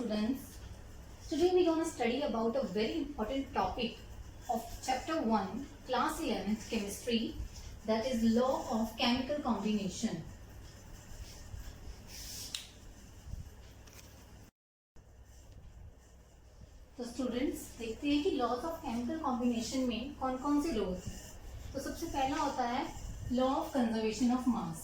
students. Today we are going to study about a very important topic of chapter 1, class 11th chemistry, that is law of chemical combination. तो students देखते हैं कि laws of chemical combination में कौन कौन से law होते हैं. तो सबसे पहला होता है law of conservation of mass,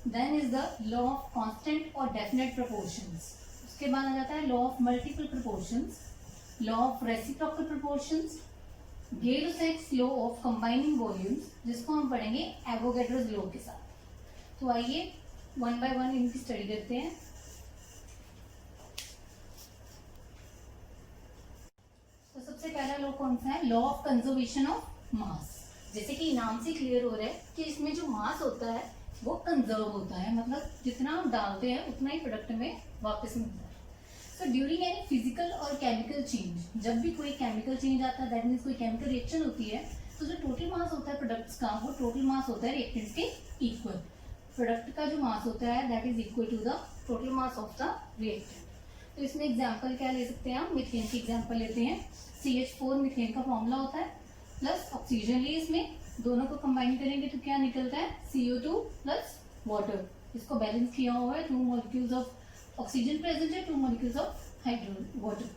then is the law of constant और डेफिनेट प्रोपोर्शंस. उसके बाद आ जाता है law of multiple proportions, law of reciprocal proportions, Gay-Lussac's law of combining volumes, जिसको हम पढ़ेंगे एवोगैड्रोस लॉ के साथ. तो आइए वन बाय वन इनकी स्टडी करते हैं. तो सबसे पहला लॉ कौन सा है? Law of conservation of mass. जैसे कि नाम से क्लियर हो रहा है कि इसमें जो मास होता है वो कंजर्व होता है, मतलब जितना हम डालते हैं उतना ही प्रोडक्ट में वापस मिलता है. सो ड्यूरिंग एनी फिजिकल और केमिकल चेंज, जब भी कोई केमिकल चेंज आता है, दैट मीन्स कोई केमिकल रिएक्शन होती है, तो जो टोटल मास होता है प्रोडक्ट्स का, वो टोटल मास होता है रिएक्टेंट्स के इक्वल. प्रोडक्ट का जो मास होता है that is equal to the total mass of the reactant. तो इसमें एग्जाम्पल क्या ले सकते हैं हम? मिथेन की एग्जाम्पल लेते हैं. CH4 मिथेन का फॉर्मूला होता है, प्लस ऑक्सीजन लिए इसमें, दोनों को कंबाइन करेंगे तो क्या निकलता है? CO2 plus water. इसको बैलेंस किया हुआ है, 2 मॉलिक्यूल्स ऑफ ऑक्सीजन प्रेजेंट है, 2 मॉलिक्यूल्स ऑफ हाइड्रोजन वाटर.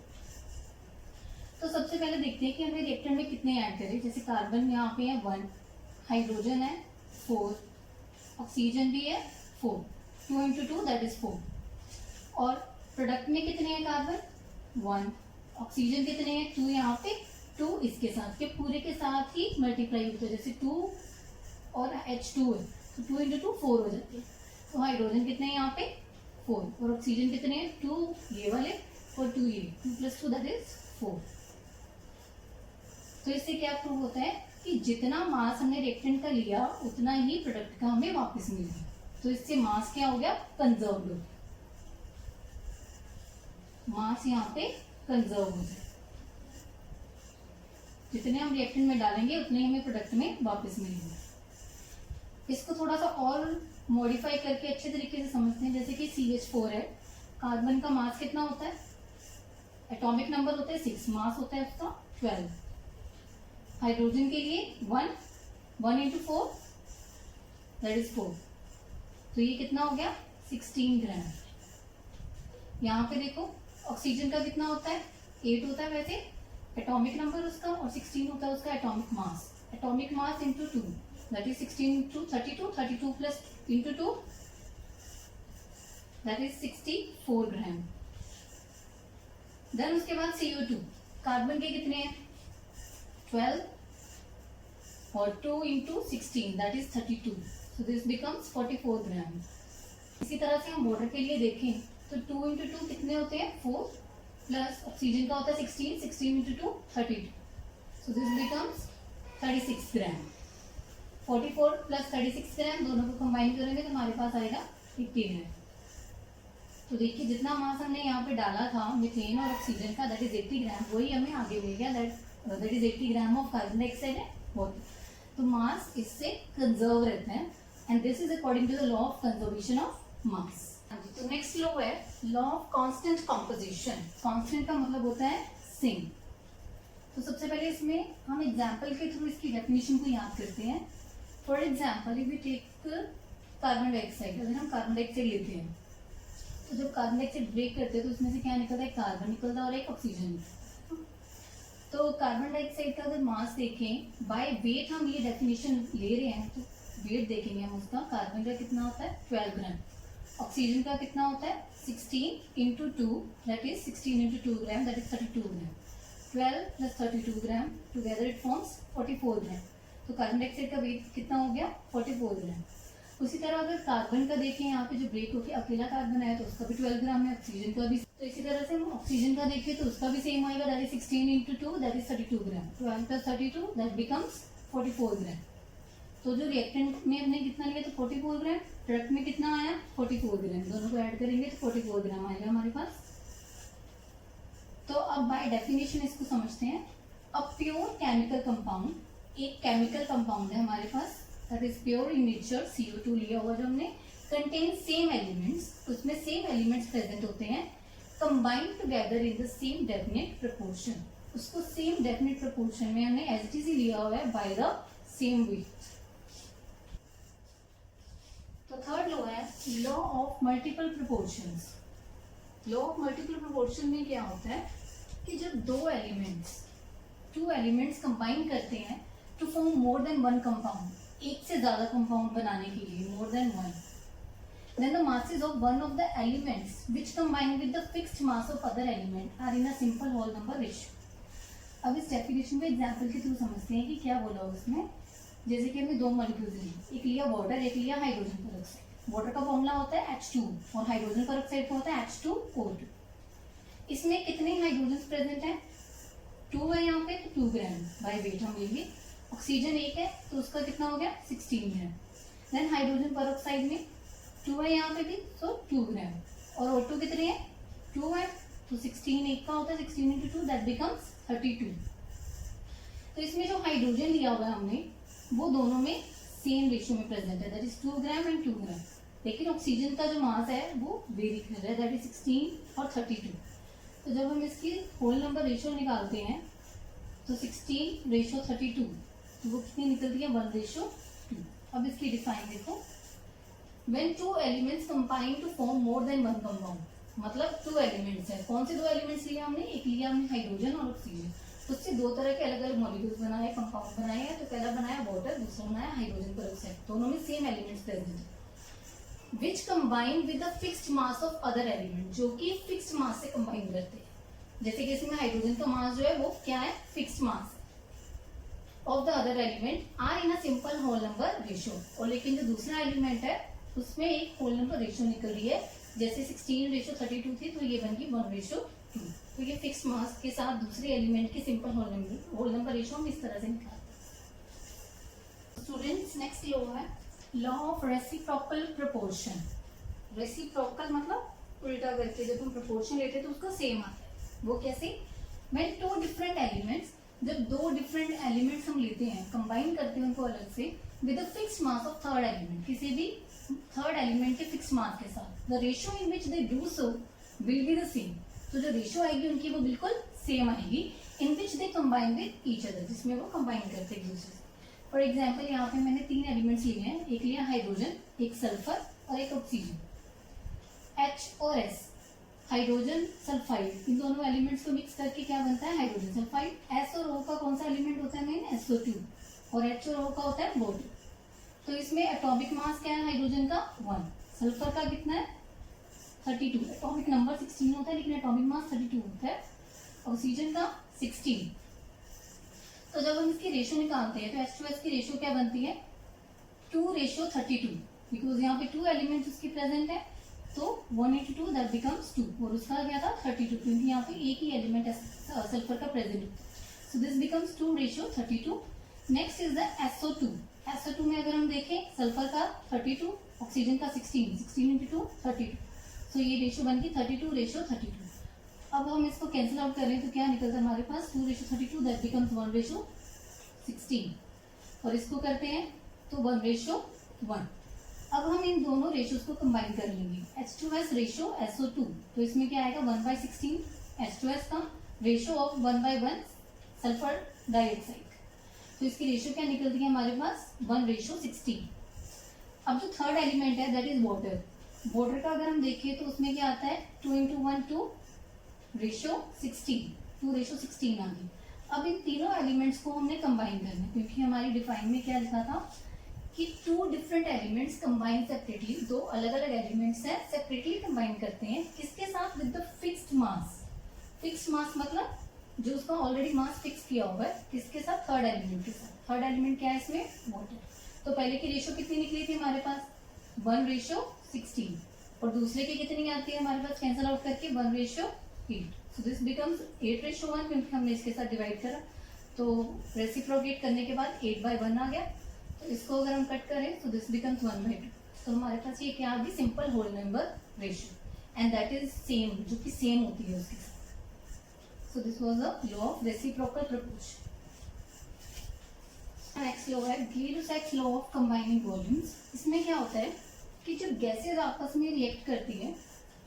तो सबसे पहले देखते हैं कि हमें रिएक्टेंट में कितने ऐड करें. जैसे कार्बन यहाँ पे है 1, हाइड्रोजन है 4, ऑक्सीजन भी है 4, 2 into 2 दैट इज 4. और प्रोडक्ट में कितने हैं? कार्बन 1, ऑक्सीजन कितने हैं? 2 यहाँ पे, 2 इसके साथ के पूरे के साथ ही मल्टीप्लाई होते हैं. जैसे 2 और H2 है तो 2 into 2 4 हो जाती है. तो हाइड्रोजन कितने हैं यहाँ पे? 4. और ऑक्सीजन कितने हैं? 2 ये वाले और 2 ये, 2 + 2 दैट इज 4. तो इससे क्या प्रूव होता है कि जितना मास हमने रिएक्टेंट का लिया उतना ही प्रोडक्ट का हमें वापस मिल गया. तो इससे मास क्या हो गया? कंजर्व हो गया. मास यहाँ पे कंजर्व हो जाए, जितने हम रिएक्टेंट में डालेंगे उतने हमें प्रोडक्ट में वापस मिलेंगे. इसको थोड़ा सा और मॉडिफाई करके अच्छे तरीके से समझते हैं. जैसे कि CH4 है, कार्बन का मास कितना होता है? एटॉमिक नंबर होता है 6, मास होता है उसका 12. हाइड्रोजन के लिए 1 into 4 दैट इज 4. तो ये कितना हो गया? 16 ग्राम. यहाँ पे देखो ऑक्सीजन का कितना होता है? 8 होता है वैसे एटॉमिक नंबर उसका, और 16 होता है उसका atomic mass. Atomic mass into 2 that is 16 into 32, 32 plus into 2 that is 64 gram. Then उसके बाद CO2, कार्बन के कितने हैं? 12 और 2 into 16 that is 32. So this becomes 44 ग्राम. इसी तरह से हम वाटर के लिए देखें तो 2 into 2 कितने होते हैं? 4 प्लस ऑक्सीजन का होता है 16, 16 into 2 32. So this becomes 36 gram. 44 plus 36 ग्राम दोनों को कंबाइन करेंगे तो हमारे पास आएगा 80 ग्राम. तो देखिए जितना मास हमने यहाँ पे डाला था मिथेन और ऑक्सीजन का दैट इज 80 ग्राम, वही हमें आगे मिल गया. That is 80 gram of carbon dioxide है वाटर. तो मास इससे कंजर्व रहते हैं, and this is according to the law of conservation of mass. तो नेक्स्ट लॉ है law of constant composition. Constant का मतलब होता है सेम. तो सबसे पहले इसमें हम एग्जांपल के थ्रू इसकी डेफिनेशन को याद करते हैं. For example if we take carbon dioxide, अगर हम कार्बन डाइऑक्साइड लेते हैं तो जब कार्बन डाइऑक्साइड ब्रेक करते हैं तो उसमें से क्या निकलता है? कार्बन निकलता है और एक ऑक्सीजन निकलता है. तो कार्बन डाइऑक्साइड का अगर मास देखें बाय वेट, हम ये डेफिनेशन ले रहे हैं तो वेट देखेंगे हम उसका. कार्बन का कितना होता है? 12 ग्राम. ऑक्सीजन का कितना होता है? 16 into 2 that is 16 into 2 gram that is 32 gram. 12 plus 32 gram together it forms 44 ग्राम. तो कार्बन डाइऑक्साइड का वेट कितना हो गया? 44 ग्राम. उसी तरह अगर कार्बन का देखें, यहाँ पे जो ब्रेक होकर अकेला कार्बन आया तो उसका भी 12 ग्राम है, ऑक्सीजन का भी. तो इसी तरह से हम ऑक्सीजन का देखें तो उसका भी सेम आएगा, that is 16 into 2 that is 32 gram. 12 plus 32 that becomes 44 ग्राम. तो जो रिएक्टेंट में हमने कितना लिया तो 44 ग्राम, प्रोडक्ट में कितना आया? 44 ग्राम. दोनों को ऐड करेंगे तो 44 ग्राम आएगा हमारे पास. तो अब बाय डेफिनेशन इसको समझते हैं. अ प्योर केमिकल कंपाउंड, एक केमिकल कंपाउंड है हमारे पास that is pure in nature. CO2 लिया हुआ जो हमने, कंटेन सेम एलिमेंट्स, उसमें सेम एलिमेंट्स प्रेजेंट होते हैं combine together in the same definite proportion. उसको सेम डेफिनेट प्रोपोर्शन में हमने एज इट इज लिया हुआ है बाय द सेम वेट। तो थर्ड लॉ है law of multiple proportions. Law of multiple proportion में क्या होता है कि जब टू एलिमेंट्स कंबाइन करते हैं to form more than one compound, एक से ज्यादा कंपाउंड बनाने के लिए, more than one, then the masses of one of the elements which combine with the fixed mass of other element are in a simple whole number ratio। अब इस definition को example के थ्रू समझते हैं कि क्या बोला उसमें। जैसे कि हमने दो मॉलिक्यूल्स लिए, एक लिया वाटर, एक लिया हाइड्रोजन पेरोक्साइड। वाटर का फॉर्मूला होता है H2 और हाइड्रोजन पेरोक्साइड का होता है H2O2। इसमें कितने हाइड्रोजन प्रेजेंट है? 2 है यहाँ पे, तो 2 ग्राम बाय वेट हम लेंगे। ऑक्सीजन एक है तो उसका कितना हो गया 16 ग्राम। देन हाइड्रोजन पेरोक्साइड में 2 है यहाँ पे भी, तो 2 ग्राम। और O2 कितने हैं? 2 है, तो 16 एक का होता है, 16 into 2 दैट बिकम्स 32। तो इसमें जो हाइड्रोजन लिया हुआ है हमने वो दोनों में सेम रेशियो में प्रेजेंट है, दैट इज 2 ग्राम एंड 2 ग्राम। लेकिन ऑक्सीजन का जो मास है वो वेरी कर रहा है, दैट इज 16 और 32। तो जब हम इसकी होल नंबर रेशियो निकालते हैं तो 16:32, तो वो कितनी निकलती है 1:2। अब इसकी डिफाइन देखो, when two elements combine to form more than one compound, मतलब 2 एलिमेंट्स है। कौन से 2 एलिमेंट्स लिए हमने? एक लिया हमने हाइड्रोजन और ऑक्सीजन, उससे 2 तरह के अलग अलग मॉलिक्यूल्स बनाए, कंपाउंड बनाए हैं। तो पहला बनाया वाटर, दूसरा बनाया हाइड्रोजन पेरोक्साइड, दोनों में सेम एलिमेंट्स प्रेजेंट है। Which combine with the fixed mass of other element, जो कि फिक्स्ड मास से कंबाइन करते हैं। जैसे कि इसमें हाइड्रोजन का मास जो है वो क्या है? Fixed mass of the other element are in a simple whole number ratio. और लेकिन जो दूसरा एलिमेंट है उसमें एक होल नंबर रेशियो निकल रही है, जैसे 16:32 थी तो ये बन गई 1:2। तो ये फिक्स मास के साथ दूसरे एलिमेंट की सिंपल होल नंबर रेशियो हम इस तरह से निकालते हैं। स्टूडेंट्स, नेक्स्ट लॉ है law of reciprocal proportion. Reciprocal मतलब उल्टा करके जब हम प्रोपोर्शन लेते हैं तो उसका सेम आता है। वो कैसे? व्हेन टू डिफरेंट एलिमेंट्स, जब 2 डिफरेंट एलिमेंट्स हम लेते हैं, कंबाइन करते हैं उनको अलग से with the fixed mass of third element, किसी भी थर्ड एलिमेंट के फिक्स मास के साथ, the ratio in which they do so will be the same. तो जो रेशियो आएगी उनकी वो बिल्कुल सेम आएगी, in which they combine with each other, जिसमें वो कंबाइन करते हैं एक दूसरे से। फॉर एग्जाम्पल यहाँ पे मैंने 3 एलिमेंट्स लिए हैं, एक लिया हाइड्रोजन, एक सल्फर और एक ऑक्सीजन। H और S, हाइड्रोजन सल्फाइड, इन दोनों एलिमेंट्स को मिक्स करके क्या बनता है? Hydrogen sulphide. S और O का कौन सा एलिमेंट होता है मेन? SO2। और H और O का होता है वाटर। तो इसमें एटॉमिक मास क्या है हाइड्रोजन का? 1। सल्फर का कितना है? 32। एटॉमिक नंबर 16 होता है लेकिन एटॉमिक मास 32 होता है। ऑक्सीजन का 16। तो जब हम इसकी रेशियो निकालते हैं तो H2S की रेशियो क्या बनती है? 2:32, बिकॉज यहाँ पे 2 एलिमेंट्स उसकी प्रेजेंट है, तो 1:2 दैट बिकम्स 2। और उसका क्या था? 32, क्योंकि यहाँ पे एक ही एलिमेंट सल्फर का प्रेजेंट है। So this becomes 2:32। Next is the SO2। SO2 में अगर हम देखें, सल्फर का 32, ऑक्सीजन का 16, 16 into 2 32। सो ये रेशियो बन गई 32:32। अब हम इसको कैंसिल आउट करें तो क्या निकलता है हमारे पास? 2:32 दैट बिकम्स 1:16। और इसको करते हैं तो 1:1। अब हम इन दोनों रेशियोज को कंबाइन कर लेंगे। H2S रेशियो SO2, तो इसमें क्या आएगा? 1/16 H2S का रेशियो ऑफ 1/1 सल्फर डाइऑक्साइड। तो इसकी रेशियो क्या निकलती है हमारे पास? 1:16। अब जो थर्ड एलिमेंट है दैट इज वाटर। वाटर का अगर हम देखें तो उसमें क्या आता है? 2 into 1 2:16, 2:16 आ गई। अब इन तीनों एलिमेंट्स को हमने कंबाइन करना है, क्योंकि हमारी डिफाइन में क्या लिखा था कि 2 डिफरेंट एलिमेंट्स कंबाइन सेपरेटली, 2 अलग अलग एलिमेंट्स हैं सेपरेटली कंबाइन करते हैं, किसके साथ? With the fixed mass. Fixed mass मतलब जो उसका ऑलरेडी मास फिक्स किया हुआ है, किसके साथ? थर्ड एलिमेंट के साथ। थर्ड एलिमेंट क्या है इसमें? वाटर। तो पहले की रेशियो कितनी निकली थी हमारे पास? 1:16। और दूसरे की कितनी आती है हमारे पास कैंसिल आउट करके? 1:8। सो दिस बिकम्स 8:1, क्योंकि हमने इसके साथ डिवाइड करा, तो रेसिप्रोकेट करने के बाद 8/1 आ गया। तो इसको अगर हम कट करें तो दिस बिकम्स 1/2। तो हमारे पास ये क्या आ गई? Simple whole number ratio, and that is same, जो कि सेम होती है उसके साथ। So this was a law of reciprocal proportion. Next law है Gay-Lussac's law of combining volumes। इसमें क्या होता है कि जब गैसेज आपस में रिएक्ट करती है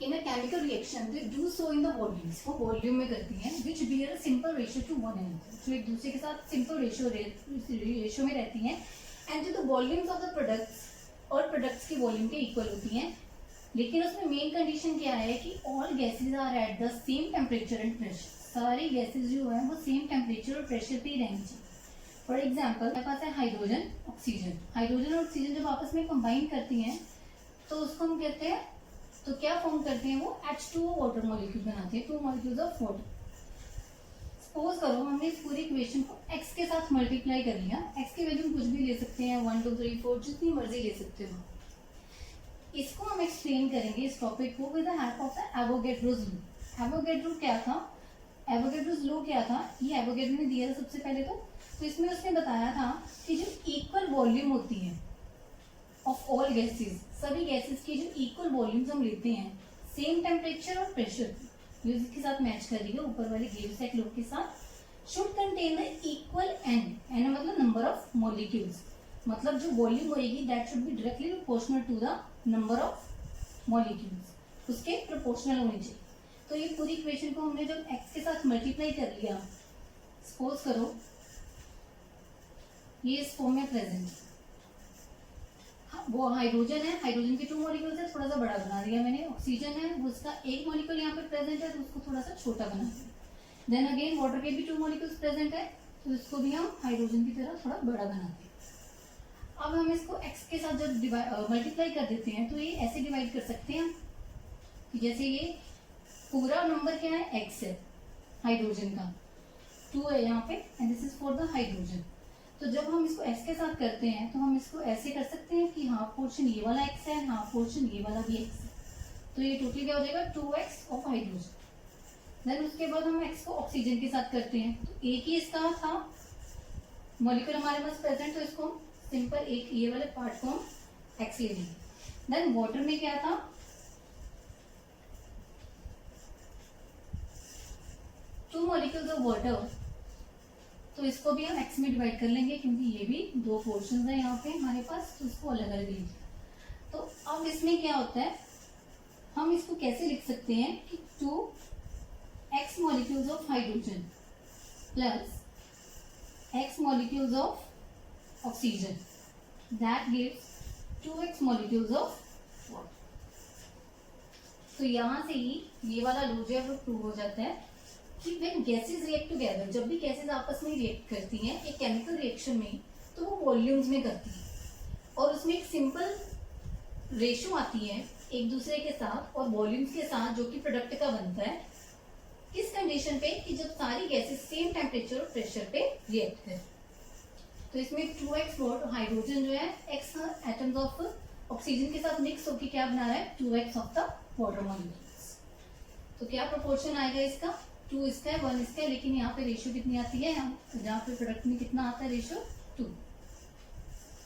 in a chemical reaction they do so in the volumes, वो वॉल्यूम में करती हैं, which bear a simple ratio to one another, जो एक दूसरे के साथ सिंपल रेशियो में रहती हैं, एंड जो the volumes of the products और प्रोडक्ट्स की वॉल्यूम के इक्वल होती हैं। लेकिन उसमें मेन कंडीशन क्या है कि all gases are at the same temperature and pressure, सारी गैसेज जो है वो सेम टेम्परेचर और प्रेशर पे ही रहनी चाहिए। फॉर एग्जाम्पल मेरे पास है हाइड्रोजन ऑक्सीजन, हाइड्रोजन और ऑक्सीजन जब आपस में कंबाइन करती हैं तो उसको हम कहते हैं, तो क्या फॉर्म करते हैं वो H2O वाटर मॉलिक्यूल बनाते हैं, 2 मॉलिक्यूल्स ऑफ वाटर। सपोज करो हमने इस पूरी इक्वेशन को x के साथ मल्टीप्लाई कर लिया, x की वैल्यू कुछ भी ले सकते हैं, 1 2 3 4 जितनी मर्जी ले सकते हो। इसको हम एक्सप्लेन करेंगे इस टॉपिक को with the help of the Avogadro's law. Avogadro क्या था, एवोगैड्रोस लॉ क्या था, ये एवोगैड्रो ने दिया था सबसे पहले तो इसमें उसने बताया था कि जो इक्वल वॉल्यूम होती है ऑफ ऑल गैसेस, सभी गैसेस की जो इक्वल वॉल्यूम्स हम लेते हैं सेम टेम्परेचर और प्रेशर जो इसके साथ मैच कर रही है ऊपर वाले गिब्स लॉ के साथ, should contain the equal an मतलब नंबर ऑफ मॉलिक्यूल्स, मतलब जो वॉल्यूम होगी that should be directly proportional to the number of molecules, उसके प्रोपोर्शनल होनी चाहिए। तो ये पूरी इक्वेशन को हमने जब x के साथ मल्टीप्लाई कर लिया, सपोज करो ये इस फॉर्म में प्रेजेंट, वो हाइड्रोजन है, हाइड्रोजन के 2 मॉलिक्यूल्स है, थोड़ा सा बड़ा बना दिया मैंने, ऑक्सीजन है वो उसका एक मॉलिक्यूल यहाँ पे प्रेजेंट है तो उसको थोड़ा सा छोटा बना दिया। देन अगेन वाटर के भी 2 मॉलिक्यूल्स प्रेजेंट है तो इसको भी हम हाइड्रोजन की तरह थोड़ा बड़ा बनाते हैं। अब हम इसको x के साथ जब मल्टीप्लाई कर देते हैं तो ये ऐसे डिवाइड कर सकते हैं कि जैसे ये पूरा नंबर क्या है x है, हाइड्रोजन का 2 है यहाँ पे, and this is for the hydrogen. तो जब हम इसको x के साथ करते हैं तो हम इसको ऐसे कर सकते हैं कि हाफ पोर्शन ये वाला x है, हाफ पोर्शन ये वाला भी x है, तो ये टोटल क्या हो जाएगा 2x ऑफ हाइड्रोजन। देन उसके बाद हम x को ऑक्सीजन के साथ करते हैं तो एक ही इसका था मॉलिक्यूल हमारे पास प्रेजेंट, तो इसको सिंपल एक ये वाले पार्ट को हम x ले लेंगे। देन वाटर में क्या था, टू मॉलिक्यूल्स ऑफ वाटर, तो इसको भी हम x में डिवाइड कर लेंगे क्योंकि ये भी 2 पोर्शंस है यहाँ पे हमारे पास, तो इसको अलग अलग लीजिए। तो अब इसमें क्या होता है, हम इसको कैसे लिख सकते हैं कि 2x molecules of hydrogen plus x molecules of oxygen that gives 2x molecules of water. तो यहाँ से ही ये वाला लूज है वो 2 हो जाता है कि व्हेन गैसेस रिएक्ट टुगेदर, जब भी गैसेस आपस में रिएक्ट करती हैं एक केमिकल रिएक्शन में तो वो वॉल्यूम्स में करती हैं और उसमें एक सिंपल रेशो आती है एक दूसरे के साथ और वॉल्यूम्स के साथ जो कि प्रोडक्ट का बनता है, किस कंडीशन पे कि जब सारी गैसेस सेम टेम्परेचर और प्रेशर पे रिएक्ट करें। तो इसमें 2x हाइड्रोजन जो है x एटम्स ऑफ ऑक्सीजन के साथ मिक्स होकर क्या बना रहा है 2x of the water molecules. तो क्या प्रोपोर्शन आएगा इसका, 2 इसका है 1 इसका है, लेकिन यहाँ पे रेशियो कितनी आती है, जहाँ पे प्रोडक्ट में कितना आता है रेशियो 2,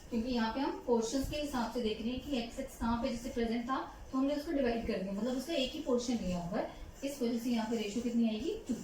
क्योंकि यहाँ पे हम पोर्शंस के हिसाब से देख रहे हैं कि x कहाँ पे जैसे प्रेजेंट था तो हमने उसको डिवाइड कर दिया, मतलब उसका एक ही पोर्शन लिया होगा, इस वजह से यहाँ पे रेशियो कितनी आएगी 2।